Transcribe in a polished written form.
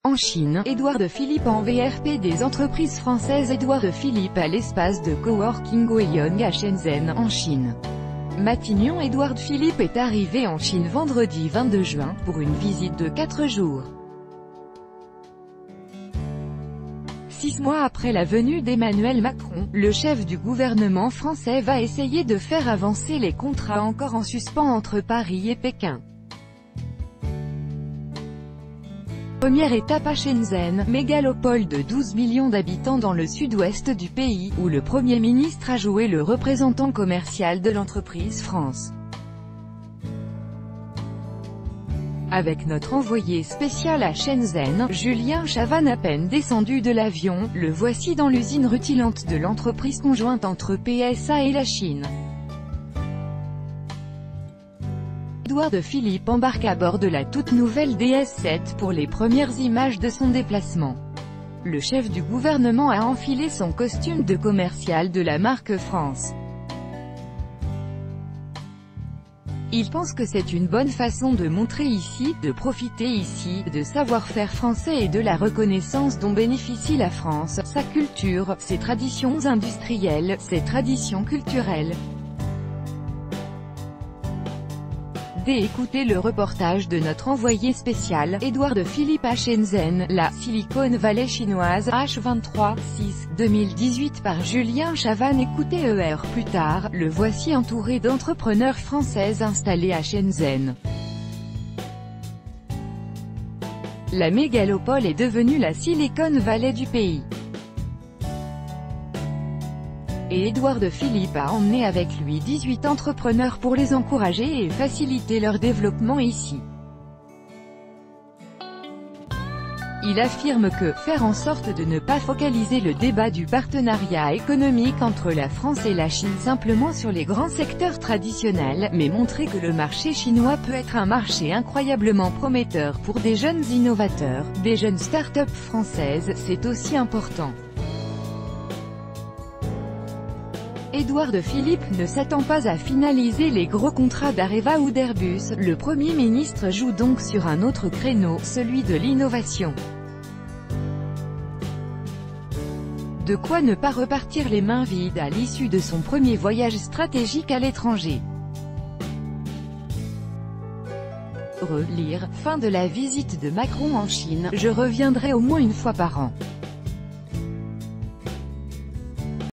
En Chine, Édouard Philippe en VRP des entreprises françaises. Édouard Philippe à l'espace de coworking Guiyang à Shenzhen, en Chine. Matignon. Édouard Philippe est arrivé en Chine vendredi 22 juin, pour une visite de 4 jours. 6 mois après la venue d'Emmanuel Macron, le chef du gouvernement français va essayer de faire avancer les contrats encore en suspens entre Paris et Pékin. Première étape à Shenzhen, mégalopole de 12 millions d'habitants dans le sud-ouest du pays, où le Premier ministre a joué le représentant commercial de l'entreprise France. Avec notre envoyé spécial à Shenzhen, Julien Chavannes, à peine descendu de l'avion, le voici dans l'usine rutilante de l'entreprise conjointe entre PSA et la Chine. Édouard Philippe embarque à bord de la toute nouvelle DS-7 pour les premières images de son déplacement. Le chef du gouvernement a enfilé son costume de commercial de la marque France. Il pense que c'est une bonne façon de montrer ici, de profiter ici, de savoir-faire français et de la reconnaissance dont bénéficie la France, sa culture, ses traditions industrielles, ses traditions culturelles. Écoutez le reportage de notre envoyé spécial, Édouard Philippe à Shenzhen, la Silicon Valley chinoise, H23, 6, 2018 par Julien Chavannes. Écoutez plus tard, le voici entouré d'entrepreneurs françaises installés à Shenzhen. La mégalopole est devenue la Silicon Valley du pays. Et Édouard Philippe a emmené avec lui 18 entrepreneurs pour les encourager et faciliter leur développement ici. Il affirme que, faire en sorte de ne pas focaliser le débat du partenariat économique entre la France et la Chine simplement sur les grands secteurs traditionnels, mais montrer que le marché chinois peut être un marché incroyablement prometteur pour des jeunes innovateurs, des jeunes start-up françaises, c'est aussi important. Édouard Philippe ne s'attend pas à finaliser les gros contrats d'Areva ou d'Airbus, le Premier ministre joue donc sur un autre créneau, celui de l'innovation. De quoi ne pas repartir les mains vides à l'issue de son premier voyage stratégique à l'étranger. Relire, fin de la visite de Macron en Chine, je reviendrai au moins une fois par an.